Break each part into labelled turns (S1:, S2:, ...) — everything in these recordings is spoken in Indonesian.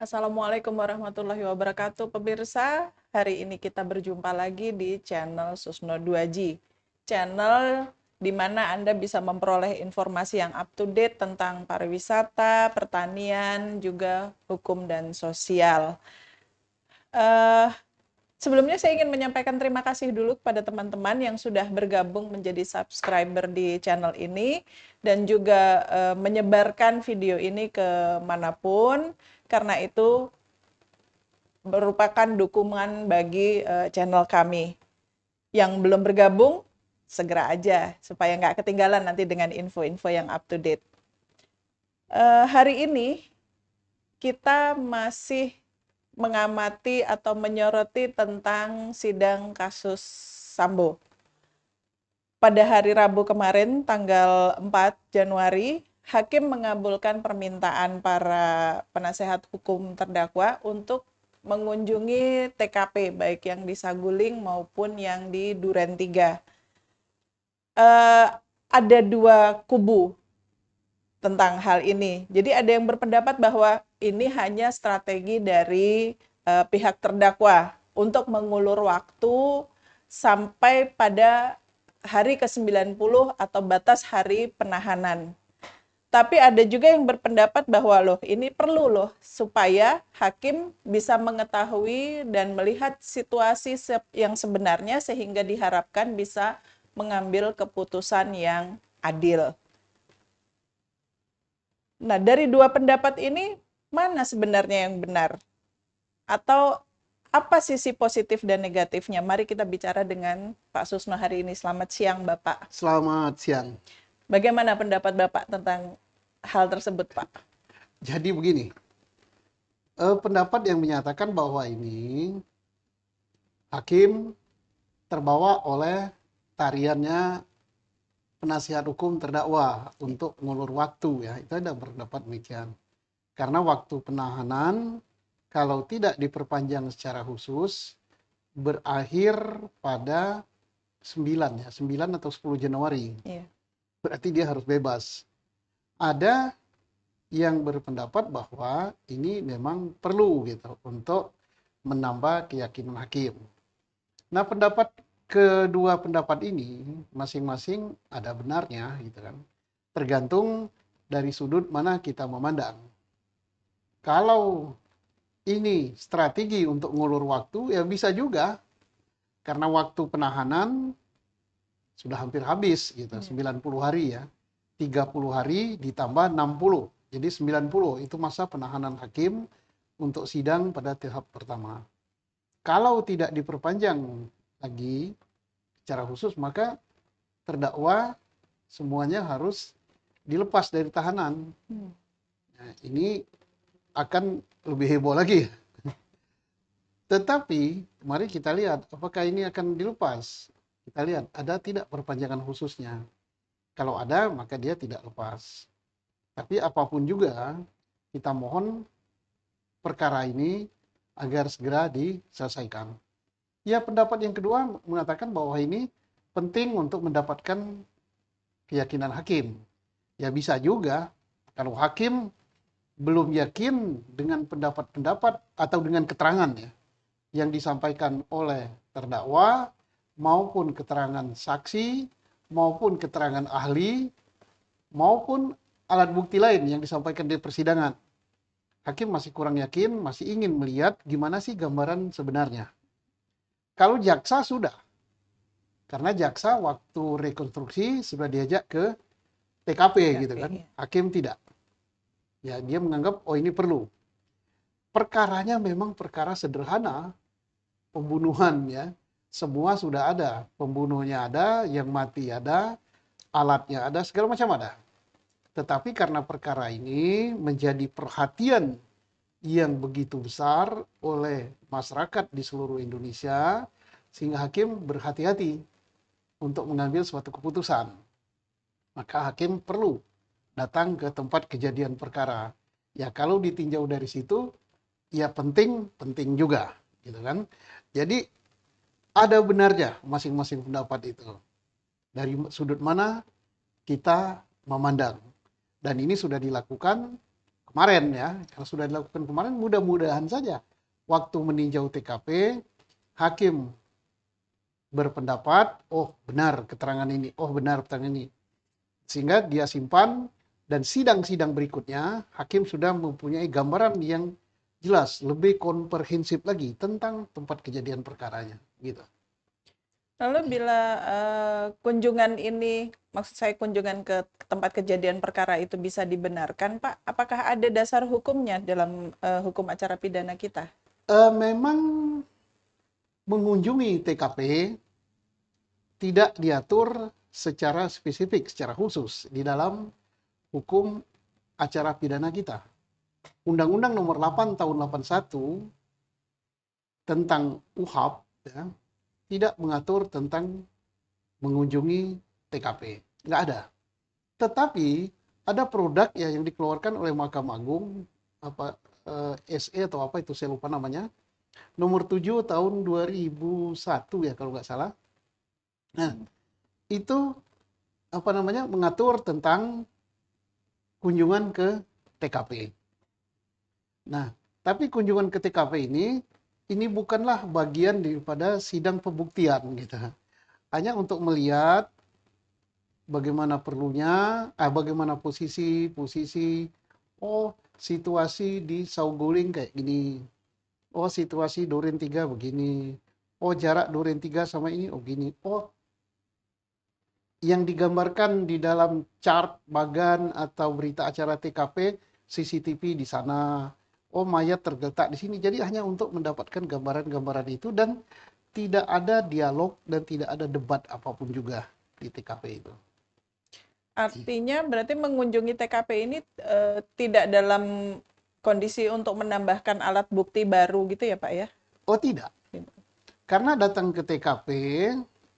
S1: Assalamualaikum warahmatullahi wabarakatuh, pemirsa. Hari ini kita berjumpa lagi di channel Susno 2G. Channel di mana Anda bisa memperoleh informasi yang up to date tentang pariwisata, pertanian, juga hukum dan sosial. Eh, Sebelumnya saya ingin menyampaikan terima kasih dulu kepada teman-teman yang sudah bergabung menjadi subscriber di channel ini dan juga menyebarkan video ini ke manapun. Karena itu merupakan dukungan bagi channel kami. Yang belum bergabung, segera aja supaya nggak ketinggalan nanti dengan info-info yang up to date. Hari ini kita masih mengamati atau menyoroti tentang sidang kasus Sambo. Pada hari Rabu kemarin, tanggal 4 Januari, Hakim mengabulkan permintaan para penasehat hukum terdakwa untuk mengunjungi TKP, baik yang di Saguling maupun yang di Duren 3. Ada dua kubu tentang hal ini. Jadi ada yang berpendapat bahwa ini hanya strategi dari pihak terdakwa untuk mengulur waktu sampai pada hari ke-90 atau batas hari penahanan. Tapi ada juga yang berpendapat bahwa loh ini perlu loh supaya hakim bisa mengetahui dan melihat situasi yang sebenarnya sehingga diharapkan bisa mengambil keputusan yang adil. Nah, dari dua pendapat ini, mana sebenarnya yang benar? Atau apa sisi positif dan negatifnya? Mari kita bicara dengan Pak Susno hari ini. Selamat siang, Bapak.
S2: Selamat siang.
S1: Bagaimana pendapat Bapak tentang hal tersebut, Pak?
S2: Jadi begini, pendapat yang menyatakan bahwa ini hakim terbawa oleh tariannya penasihat hukum terdakwa untuk mengulur waktu, ya, itu ada berpendapat demikian. Karena waktu penahanan kalau tidak diperpanjang secara khusus berakhir pada 9 ya, 9 atau 10 Januari.
S1: Iya.
S2: Berarti dia harus bebas. Ada yang berpendapat bahwa ini memang perlu gitu untuk menambah keyakinan hakim. Nah, kedua pendapat ini masing-masing ada benarnya gitu kan. Tergantung dari sudut mana kita memandang. Kalau ini strategi untuk ngulur waktu ya bisa juga karena waktu penahanan sudah hampir habis gitu, 90 hari ya. 30 hari ditambah 60. Jadi 90 itu masa penahanan hakim untuk sidang pada tahap pertama. Kalau tidak diperpanjang lagi secara khusus, maka terdakwa semuanya harus dilepas dari tahanan. Nah, ini akan lebih heboh lagi. Tetapi mari kita lihat apakah ini akan dilepas. Kita lihat ada tidak perpanjangan khususnya. Kalau ada, maka dia tidak lepas. Tapi apapun juga, kita mohon perkara ini agar segera diselesaikan. Ya, pendapat yang kedua mengatakan bahwa ini penting untuk mendapatkan keyakinan hakim. Ya, bisa juga kalau hakim belum yakin dengan pendapat-pendapat atau dengan keterangan ya yang disampaikan oleh terdakwa maupun keterangan saksi maupun keterangan ahli maupun alat bukti lain yang disampaikan di persidangan. Hakim masih kurang yakin, masih ingin melihat gimana sih gambaran sebenarnya. Kalau jaksa sudah, karena jaksa waktu rekonstruksi sudah diajak ke TKP gitu kan, hakim tidak. Ya, dia menganggap oh ini perlu. Perkaranya memang perkara sederhana, pembunuhan ya. Semua sudah ada, pembunuhnya ada, yang mati ada, alatnya ada, segala macam ada. Tetapi karena perkara ini menjadi perhatian yang begitu besar oleh masyarakat di seluruh Indonesia, sehingga hakim berhati-hati untuk mengambil suatu keputusan. Maka hakim perlu datang ke tempat kejadian perkara. Ya kalau ditinjau dari situ, ya penting juga, gitu kan. Jadi ada benarnya masing-masing pendapat itu. Dari sudut mana kita memandang. Dan ini sudah dilakukan kemarin ya, yang sudah dilakukan kemarin, mudah-mudahan saja waktu meninjau TKP, hakim berpendapat, oh benar keterangan ini, oh benar keterangan ini. Sehingga dia simpan, dan sidang-sidang berikutnya, hakim sudah mempunyai gambaran yang jelas, lebih komprehensif lagi tentang tempat kejadian perkaranya. Gitu.
S1: Lalu bila kunjungan ini, maksud saya kunjungan ke tempat kejadian perkara itu bisa dibenarkan, Pak, apakah ada dasar hukumnya dalam hukum acara pidana kita?
S2: Memang mengunjungi TKP tidak diatur secara spesifik, secara khusus di dalam hukum acara pidana kita. Undang-Undang Nomor 8 Tahun 81 tentang UHAP ya, tidak mengatur tentang mengunjungi TKP. Nggak ada. Tetapi ada produk ya yang dikeluarkan oleh Mahkamah Agung, apa SE atau apa itu saya lupa namanya, nomor 7 tahun 2001 ya kalau nggak salah. Nah, itu apa namanya mengatur tentang kunjungan ke TKP. Nah, tapi kunjungan ke TKP ini bukanlah bagian daripada sidang pembuktian gitu. Hanya untuk melihat bagaimana perlunya, bagaimana posisi, oh situasi di Saguling kayak gini, oh situasi Duren 3 begini, oh jarak Duren 3 sama ini, oh gini, oh yang digambarkan di dalam chart bagan atau berita acara TKP, CCTV di sana, oh mayat tergeletak di sini. Jadi hanya untuk mendapatkan gambaran-gambaran itu, dan tidak ada dialog dan tidak ada debat apapun juga di TKP itu.
S1: Artinya berarti mengunjungi TKP ini tidak dalam kondisi untuk menambahkan alat bukti baru gitu ya, Pak ya?
S2: Oh tidak, karena datang ke TKP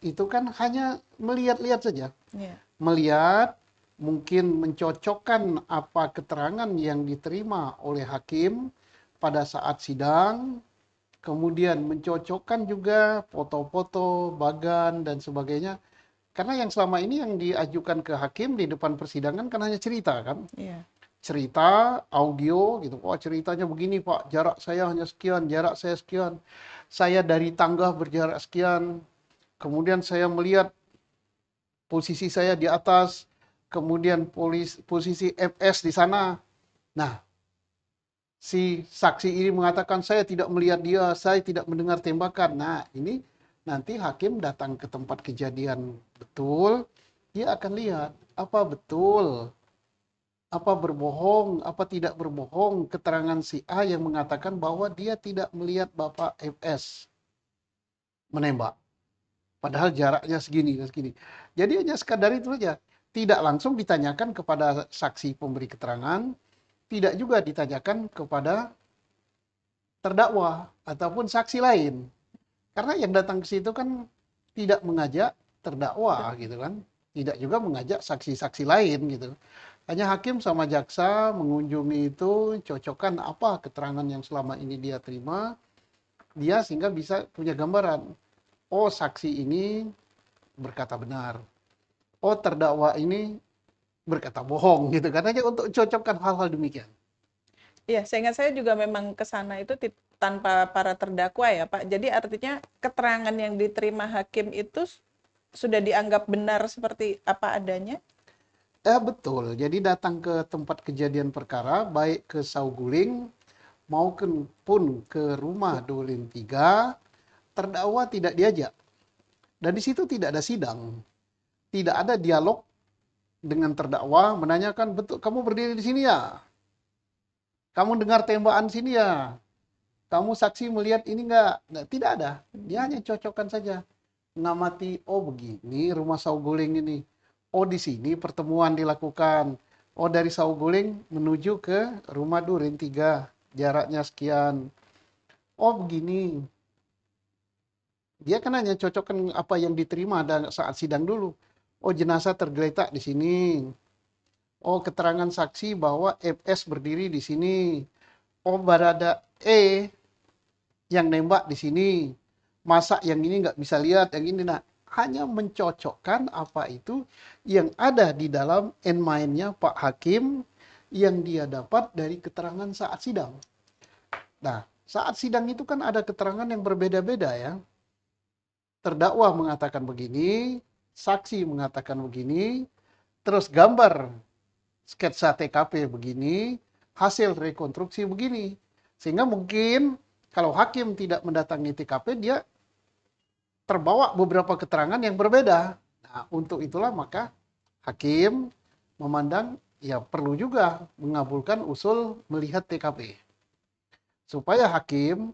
S2: itu kan hanya melihat-lihat saja.
S1: Yeah.
S2: Melihat, mungkin mencocokkan apa keterangan yang diterima oleh hakim pada saat sidang, kemudian mencocokkan juga foto-foto, bagan, dan sebagainya. Karena yang selama ini yang diajukan ke hakim di depan persidangan kan hanya cerita kan.
S1: Yeah.
S2: Cerita, audio gitu. Oh ceritanya begini Pak, jarak saya hanya sekian, jarak saya sekian. Saya dari tangga berjarak sekian. Kemudian saya melihat posisi saya di atas, kemudian posisi FS di sana. Nah, si saksi ini mengatakan saya tidak melihat dia, saya tidak mendengar tembakan. Nah, ini nanti hakim datang ke tempat kejadian betul, dia akan lihat apa betul, apa berbohong, apa tidak berbohong keterangan si A yang mengatakan bahwa dia tidak melihat Bapak FS menembak. Padahal jaraknya segini dan segini. Jadi hanya sekadar itu saja. Tidak langsung ditanyakan kepada saksi pemberi keterangan, tidak juga ditanyakan kepada terdakwa ataupun saksi lain. Karena yang datang ke situ kan tidak mengajak terdakwa gitu kan. Tidak juga mengajak saksi-saksi lain gitu. Hanya hakim sama jaksa mengunjungi itu, cocokkan apa keterangan yang selama ini dia terima, dia sehingga bisa punya gambaran. Oh, saksi ini berkata benar. Oh, terdakwa ini berkata bohong gitu kan, hanya untuk cocokkan hal-hal demikian.
S1: Iya, seingat saya juga memang ke sana itu tanpa para terdakwa ya, Pak. Jadi artinya keterangan yang diterima hakim itu sudah dianggap benar seperti apa adanya?
S2: Betul. Jadi datang ke tempat kejadian perkara, baik ke Saguling maupun ke rumah Duren 3, terdakwa tidak diajak. Dan di situ tidak ada sidang. Tidak ada dialog dengan terdakwa menanyakan, betul kamu berdiri di sini ya? Kamu dengar tembakan sini ya? Kamu saksi melihat ini enggak? Nah, tidak ada. Dia hanya cocokkan saja. Ngamati, oh begini rumah Saguling ini. Oh di sini pertemuan dilakukan. Oh dari Saguling menuju ke rumah Duren 3. Jaraknya sekian. Oh begini. Dia kan hanya cocokkan apa yang diterima saat sidang dulu. Oh jenazah tergeletak di sini. Oh keterangan saksi bahwa FS berdiri di sini. Oh Barada E yang nembak di sini. Masa yang ini nggak bisa lihat, yang ini. Nah, hanya mencocokkan apa itu yang ada di dalam mind-nya Pak Hakim, yang dia dapat dari keterangan saat sidang. Nah, saat sidang itu kan ada keterangan yang berbeda-beda ya. Terdakwa mengatakan begini, saksi mengatakan begini, terus gambar sketsa TKP begini, hasil rekonstruksi begini. Sehingga mungkin kalau hakim tidak mendatangi TKP, dia terbawa beberapa keterangan yang berbeda. Nah, untuk itulah maka hakim memandang ya perlu juga mengabulkan usul melihat TKP. Supaya hakim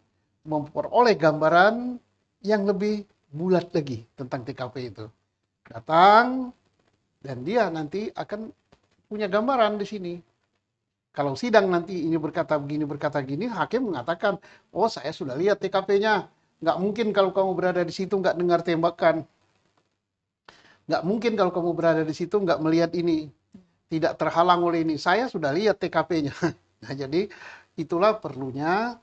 S2: memperoleh gambaran yang lebih bulat lagi tentang TKP itu. Datang dan dia nanti akan punya gambaran di sini. Kalau sidang nanti ini berkata gini, hakim mengatakan, oh saya sudah lihat TKP-nya. Nggak mungkin kalau kamu berada di situ nggak dengar tembakan. Nggak mungkin kalau kamu berada di situ nggak melihat ini. Tidak terhalang oleh ini. Saya sudah lihat TKP-nya. Nah, jadi itulah perlunya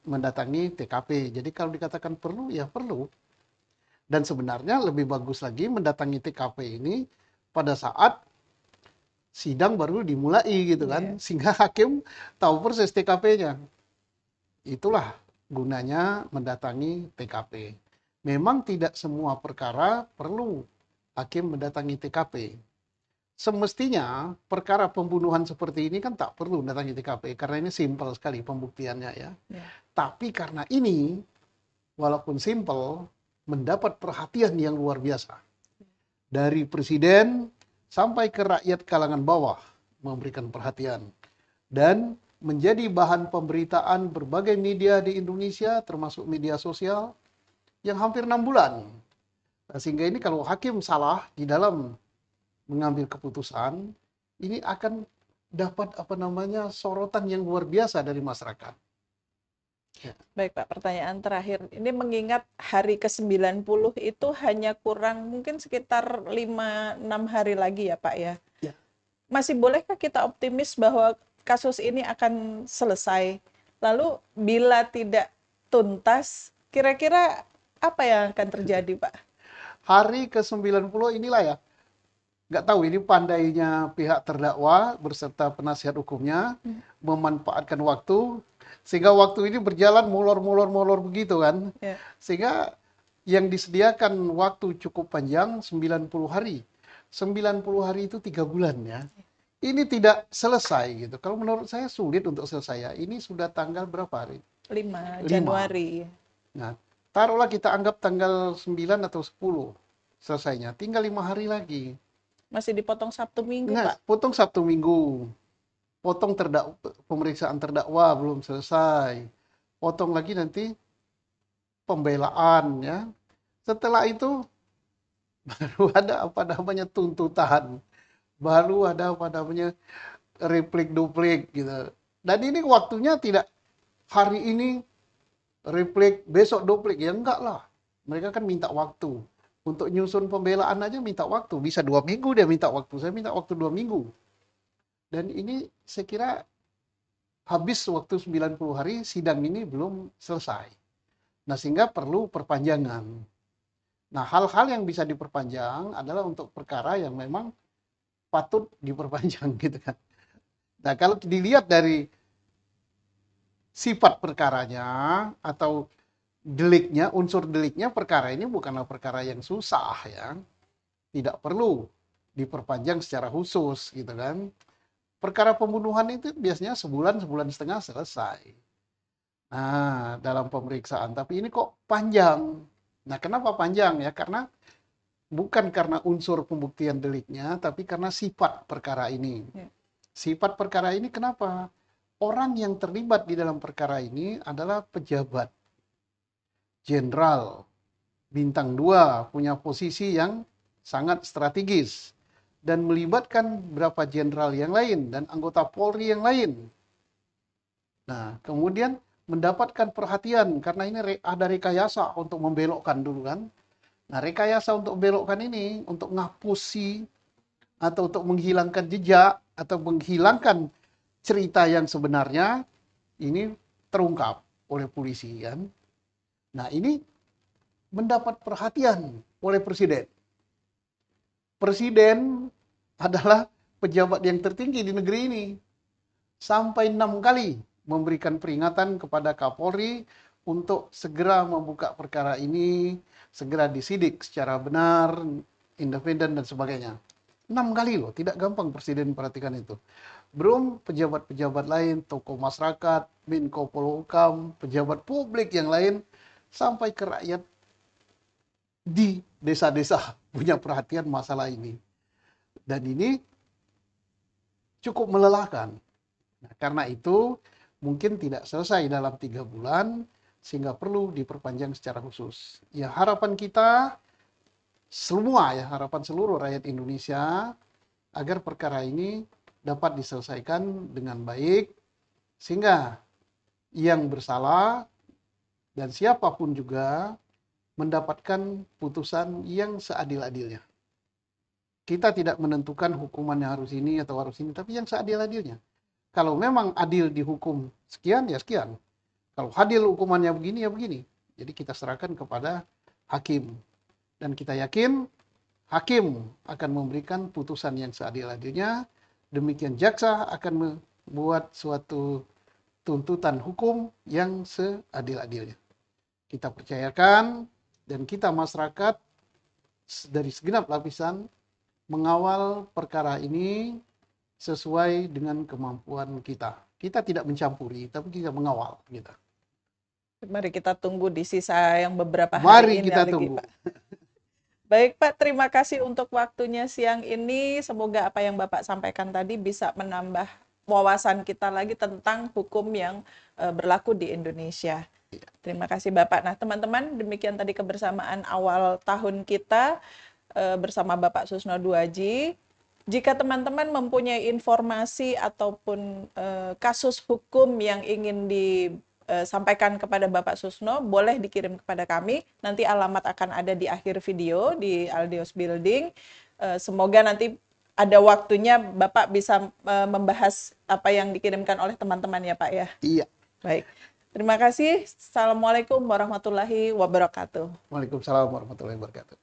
S2: mendatangi TKP. Jadi kalau dikatakan perlu, ya perlu. Dan sebenarnya lebih bagus lagi mendatangi TKP ini pada saat sidang baru dimulai gitu kan. Sehingga hakim tahu persis TKP-nya. Itulah gunanya mendatangi TKP. Memang tidak semua perkara perlu hakim mendatangi TKP. Semestinya perkara pembunuhan seperti ini kan tak perlu mendatangi TKP karena ini simpel sekali pembuktiannya ya. Tapi karena ini walaupun simpel mendapat perhatian yang luar biasa. Dari presiden sampai ke rakyat kalangan bawah memberikan perhatian. Dan menjadi bahan pemberitaan berbagai media di Indonesia termasuk media sosial yang hampir 6 bulan. Nah, sehingga ini kalau hakim salah di dalam mengambil keputusan, ini akan dapat sorotan yang luar biasa dari masyarakat.
S1: Ya. Baik Pak, pertanyaan terakhir. Ini mengingat hari ke-90 itu hanya kurang mungkin sekitar 5-6 hari lagi ya Pak ya.
S2: Ya.
S1: Masih bolehkah kita optimis bahwa kasus ini akan selesai? Lalu bila tidak tuntas, kira-kira apa yang akan terjadi Pak?
S2: Hari ke-90 inilah ya. Nggak tahu ini pandainya pihak terdakwa berserta penasihat hukumnya memanfaatkan waktu sehingga waktu ini berjalan molor begitu kan. Sehingga yang disediakan waktu cukup panjang 90 hari. 90 hari itu 3 bulan ya. Ini tidak selesai gitu. Kalau menurut saya sulit untuk selesai ya. Ini sudah tanggal berapa hari?
S1: 5 Januari.
S2: Nah, taruhlah kita anggap tanggal 9 atau 10 selesainya. Tinggal 5 hari lagi.
S1: Masih dipotong Sabtu Minggu, Pak?
S2: Potong Sabtu Minggu. Potong pemeriksaan terdakwa belum selesai. Potong lagi nanti pembelaan ya. Setelah itu baru ada tuntutan. Baru ada replik duplik gitu. Dan ini waktunya tidak hari ini replik, besok duplik. Ya enggak lah. Mereka kan minta waktu. Untuk nyusun pembelaan aja minta waktu. Bisa 2 minggu dia minta waktu. Saya minta waktu 2 minggu. Dan ini saya kira habis waktu 90 hari sidang ini belum selesai. Nah, sehingga perlu perpanjangan. Nah, hal-hal yang bisa diperpanjang adalah untuk perkara yang memang patut diperpanjang gitu kan. Nah, kalau dilihat dari sifat perkaranya atau deliknya, unsur deliknya, perkara ini bukanlah perkara yang susah ya. Tidak perlu diperpanjang secara khusus gitu kan. Perkara pembunuhan itu biasanya sebulan setengah selesai. Nah, dalam pemeriksaan. Tapi ini kok panjang. Nah, kenapa panjang ya? Karena bukan karena unsur pembuktian deliknya, tapi karena sifat perkara ini. Sifat perkara ini kenapa? Orang yang terlibat di dalam perkara ini adalah pejabat jenderal bintang 2, punya posisi yang sangat strategis dan melibatkan beberapa jenderal yang lain dan anggota Polri yang lain. Nah, kemudian mendapatkan perhatian karena ini ada rekayasa untuk membelokkan dulu kan. Nah, rekayasa untuk membelokkan ini untuk ngapusi atau untuk menghilangkan jejak atau menghilangkan cerita yang sebenarnya ini terungkap oleh polisi kan. Nah, ini mendapat perhatian oleh presiden. Presiden adalah pejabat yang tertinggi di negeri ini. sampai 6 kali memberikan peringatan kepada Kapolri untuk segera membuka perkara ini, segera disidik secara benar, independen dan sebagainya. 6 kali loh, tidak gampang Presiden perhatikan itu. Belum pejabat-pejabat lain, tokoh masyarakat, Menko Polhukam, pejabat publik yang lain, sampai ke rakyat di desa-desa punya perhatian masalah ini. Dan ini cukup melelahkan. Nah, karena itu mungkin tidak selesai dalam 3 bulan, sehingga perlu diperpanjang secara khusus. Ya harapan kita semua, ya harapan seluruh rakyat Indonesia agar perkara ini dapat diselesaikan dengan baik, sehingga yang bersalah dan siapapun juga mendapatkan putusan yang seadil-adilnya. Kita tidak menentukan hukumannya harus ini atau harus ini, tapi yang seadil-adilnya. Kalau memang adil dihukum sekian, ya sekian. Kalau adil hukumannya begini, ya begini. Jadi kita serahkan kepada hakim. Dan kita yakin hakim akan memberikan putusan yang seadil-adilnya. Demikian jaksa akan membuat suatu tuntutan hukum yang seadil-adilnya. Kita percayakan dan kita masyarakat dari segenap lapisan mengawal perkara ini sesuai dengan kemampuan kita. Kita tidak mencampuri, tapi kita mengawal kita.
S1: Mari kita tunggu di sisa yang beberapa hari
S2: Mari
S1: ini
S2: kita
S1: lagi,
S2: tunggu.
S1: Pak. Baik Pak, terima kasih untuk waktunya siang ini. Semoga apa yang Bapak sampaikan tadi bisa menambah wawasan kita lagi tentang hukum yang berlaku di Indonesia. Terima kasih Bapak. Nah teman-teman, demikian tadi kebersamaan awal tahun kita bersama Bapak Susno Duaji. Jika teman-teman mempunyai informasi ataupun kasus hukum yang ingin disampaikan kepada Bapak Susno, boleh dikirim kepada kami. Nanti alamat akan ada di akhir video di Aldios Building. Semoga nanti ada waktunya Bapak bisa membahas apa yang dikirimkan oleh teman-teman ya Pak ya.
S2: Iya.
S1: Baik. Terima kasih. Assalamualaikum warahmatullahi wabarakatuh.
S2: Waalaikumsalam warahmatullahi wabarakatuh.